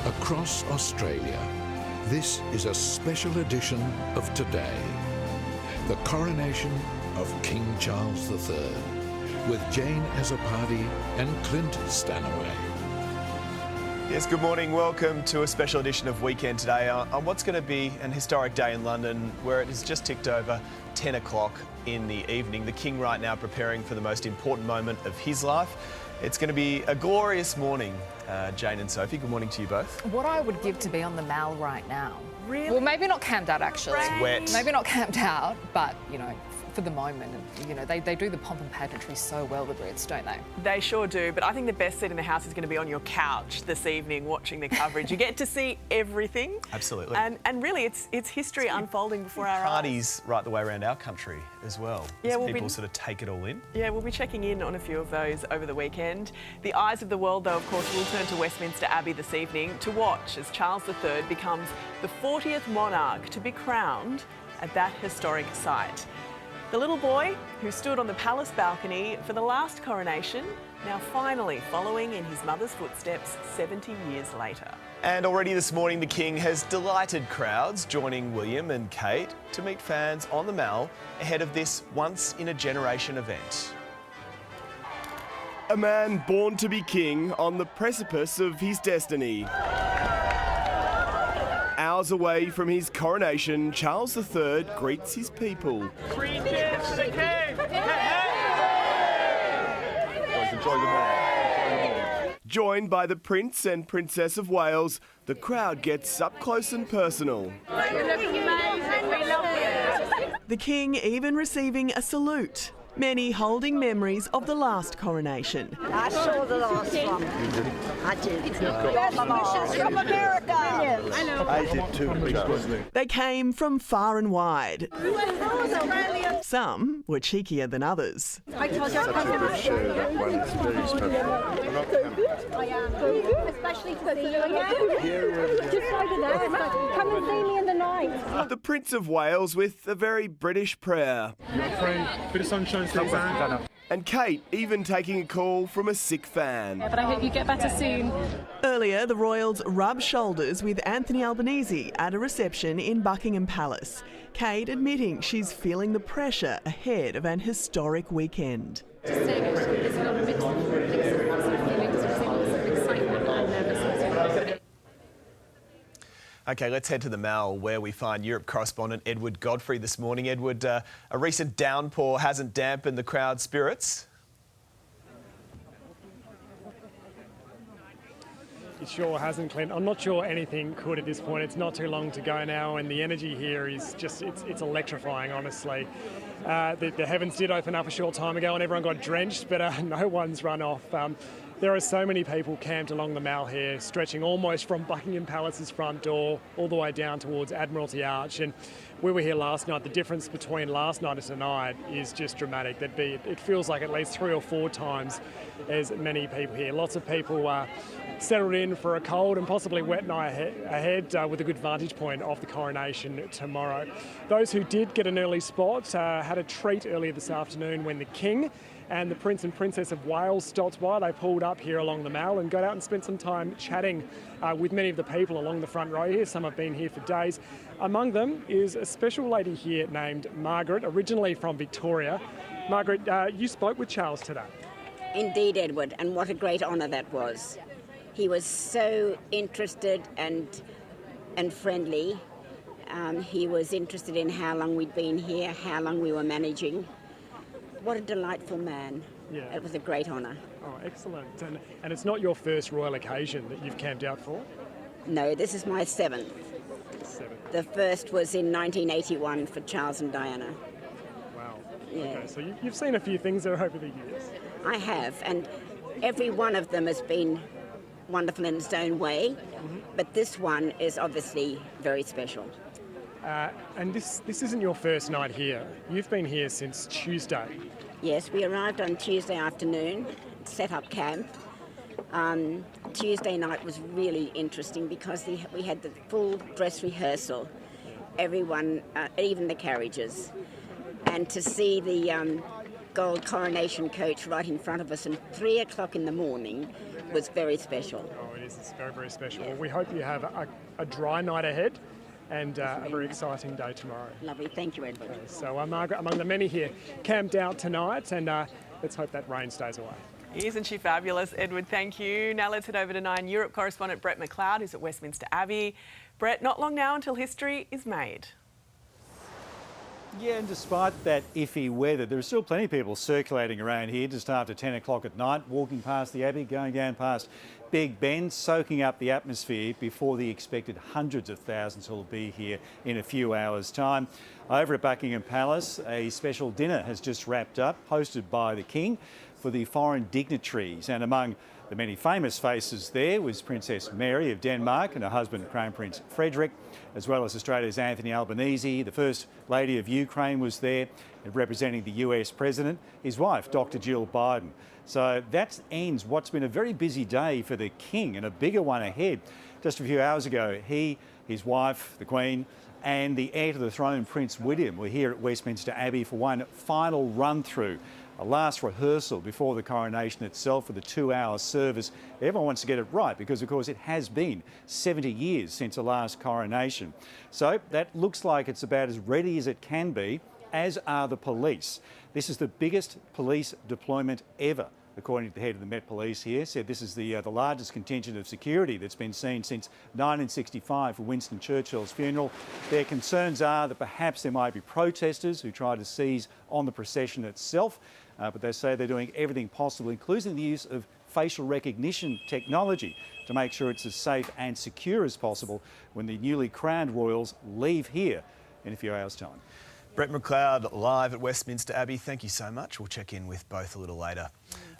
Across Australia, this is a special edition of Today, the coronation of King Charles III, with Jane Azzopardi and Clint Stanaway. Yes, good morning. Welcome to a special edition of Weekend Today on what's going to be an historic day in London, where it has just ticked over 10 o'clock in the evening. The King right now preparing for the most important moment of his life. It's going to be a glorious morning. Jane and Sophie, good morning to you both. What I would give to be on the Mall right now. Really? Well, maybe not camped out, actually. It's wet. Maybe not camped out, but, you know, for the moment. You know, they do the pomp and pageantry so well, the Brits, don't they? They sure do, but I think the best seat in the house is going to be on your couch this evening watching the coverage. You get to see everything. Absolutely. And really, it's history unfolding before our eyes. Parties right the way around our country as well. Yeah, as we'll people be- sort of take it all in. Yeah, we'll be checking in on a few of those over the weekend. The eyes of the world, though, of course, will turn to Westminster Abbey this evening to watch as Charles III becomes the 40th monarch to be crowned at that historic site. The little boy who stood on the palace balcony for the last coronation, now finally following in his mother's footsteps 70 years later. And already this morning, the King has delighted crowds, joining William and Kate to meet fans on the Mall ahead of this once-in-a-generation event. A man born to be king on the precipice of his destiny. Hours away from his coronation, Charles III greets his people. Three cheers to the king! Joined by the Prince and Princess of Wales, the crowd gets up close and personal. The King even receiving a salute. Many holding memories of the last coronation. I saw the last one. I did. Best wishes from America. I did too. They came from far and wide. Some were cheekier than others. I told you I couldn't show that one. It's very special. I am. Especially to see you. Just over there. Come and see me in the night. The Prince of Wales with a very British prayer. My friend, bit of sunshine stays out. And Kate even taking a call from a sick fan. But I hope you get better soon. Earlier, the royals rubbed shoulders with Anthony Albanese at a reception in Buckingham Palace. Kate admitting she's feeling the pressure ahead of an historic weekend. Just saying, actually, there's a lot of mixed feelings, lots of excitement and nervousness. OK, let's head to the Mall, where we find Europe correspondent Edward Godfrey this morning. Edward, a recent downpour hasn't dampened the crowd's spirits. It sure hasn't, Clint. I'm not sure anything could at this point. It's not too long to go now, and the energy here is just, it's electrifying, honestly. The heavens did open up a short time ago and everyone got drenched, but no one's run off. There are so many people camped along the Mall here, stretching almost from Buckingham Palace's front door all the way down towards Admiralty Arch. And we were here last night. The difference between last night and tonight is just dramatic. It feels like at least 3 or 4 times as many people here. Lots of people settled in for a cold and possibly wet night ahead with a good vantage point of the coronation tomorrow. Those who did get an early spot had a treat earlier this afternoon when the King and the Prince and Princess of Wales stopped by. They pulled up here along the Mall and got out and spent some time chatting with many of the people along the front row here. Some have been here for days. Among them is a special lady here named Margaret, originally from Victoria. Margaret, you spoke with Charles today. Indeed, Edward, and what a great honour that was. He was so interested and friendly. He was interested in how long we'd been here, how long we were managing. What a delightful man. Yeah. It was a great honour. Oh, excellent. And it's not your first royal occasion that you've camped out for? No, this is my 7th. The first was in 1981 for Charles and Diana. Wow. Yeah. Okay, so you've seen a few things there over the years. I have, and every one of them has been wonderful in its own way, but this one is obviously very special. And this isn't your first night here. You've been here since Tuesday. Yes, we arrived on Tuesday afternoon, set up camp. Tuesday night was really interesting because we had the full dress rehearsal, everyone, even the carriages, and to see the gold coronation coach right in front of us, and 3 o'clock in the morning was very special. Oh, it is. It's very, very special. Well, we hope you have a dry night ahead and a very exciting day tomorrow. Lovely. Thank you, Edward. So Margaret, among the many here camped out tonight, and let's hope that rain stays away. Isn't she fabulous, Edward? Thank you. Now let's head over to 9 Europe correspondent Brett McLeod, who's at Westminster Abbey. Brett, not long now until history is made. Yeah, and despite that iffy weather, there are still plenty of people circulating around here just after 10 o'clock at night, walking past the Abbey, going down past Big Ben, soaking up the atmosphere before the expected hundreds of thousands who will be here in a few hours' time. Over at Buckingham Palace, a special dinner has just wrapped up, hosted by the King for the foreign dignitaries, and among the many famous faces there was Princess Mary of Denmark and her husband Crown Prince Frederick, as well as Australia's Anthony Albanese. The First Lady of Ukraine was there, and representing the US President, his wife Dr Jill Biden. So that ends what's been a very busy day for the King, and a bigger one ahead. Just a few hours ago, he, his wife, the Queen, and the heir to the throne, Prince William, were here at Westminster Abbey for one final run-through, a last rehearsal before the coronation itself with a 2-hour service. Everyone wants to get it right because, of course, it has been 70 years since the last coronation. So that looks like it's about as ready as it can be, as are the police. This is the biggest police deployment ever, according to the head of the Met Police here. Said this is the largest contingent of security that's been seen since 1965 for Winston Churchill's funeral. Their concerns are that perhaps there might be protesters who try to seize on the procession itself, but they say they're doing everything possible, including the use of facial recognition technology, to make sure it's as safe and secure as possible when the newly crowned royals leave here in a few hours' time. Brett McLeod live at Westminster Abbey. Thank you so much. We'll check in with both a little later.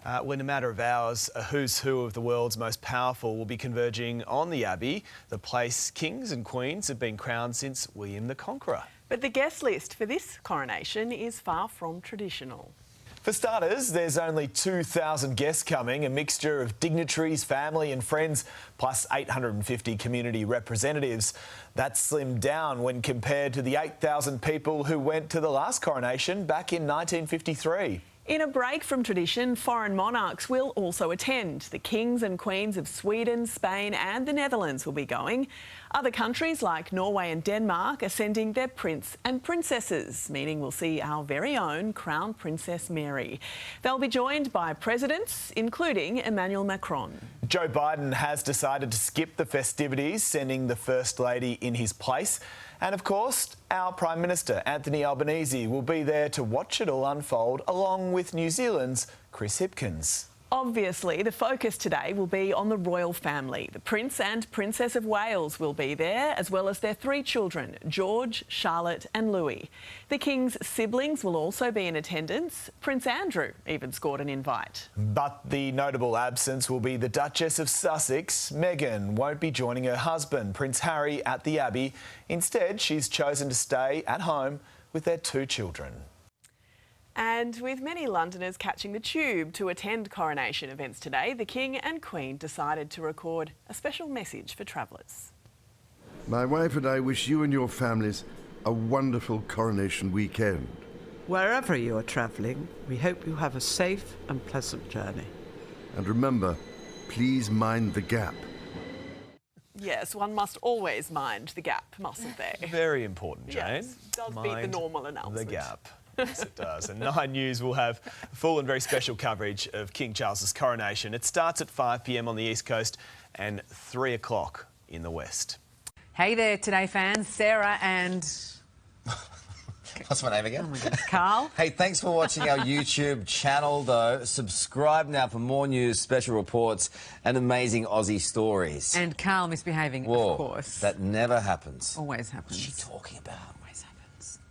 Well, in a matter of hours, a who's who of the world's most powerful will be converging on the Abbey, the place kings and queens have been crowned since William the Conqueror. But the guest list for this coronation is far from traditional. For starters, there's only 2,000 guests coming, a mixture of dignitaries, family and friends, plus 850 community representatives. That's slimmed down when compared to the 8,000 people who went to the last coronation back in 1953. In a break from tradition, foreign monarchs will also attend. The kings and queens of Sweden, Spain and the Netherlands will be going. Other countries like Norway and Denmark are sending their prince and princesses, meaning we'll see our very own Crown Princess Mary. They'll be joined by presidents, including Emmanuel Macron. Joe Biden has decided to skip the festivities, sending the First Lady in his place. And of course, our Prime Minister, Anthony Albanese, will be there to watch it all unfold, along with New Zealand's Chris Hipkins. Obviously, the focus today will be on the royal family. The Prince and Princess of Wales will be there, as well as their 3 children, George, Charlotte and Louis. The King's siblings will also be in attendance. Prince Andrew even scored an invite. But the notable absence will be the Duchess of Sussex. Meghan won't be joining her husband, Prince Harry, at the Abbey. Instead, she's chosen to stay at home with their 2 children. And with many Londoners catching the tube to attend coronation events today, the King and Queen decided to record a special message for travellers. My wife and I wish you and your families a wonderful coronation weekend. Wherever you are travelling, we hope you have a safe and pleasant journey. And remember, please mind the gap. Yes, one must always mind the gap, mustn't they? Very important, Jane. Yes, does beat the normal announcement. The gap. Yes, it does. And 9 News will have full and very special coverage of King Charles's coronation. It starts at 5 p.m. on the East Coast and 3 o'clock in the West. Hey there, Today fans. Sarah and... What's my name again? Oh my goodness, Carl. Hey, thanks for watching our YouTube channel, though. Subscribe now for more news, special reports and amazing Aussie stories. And Carl misbehaving, Whoa, of course. That never happens. Always happens. What's she talking about? Always happens.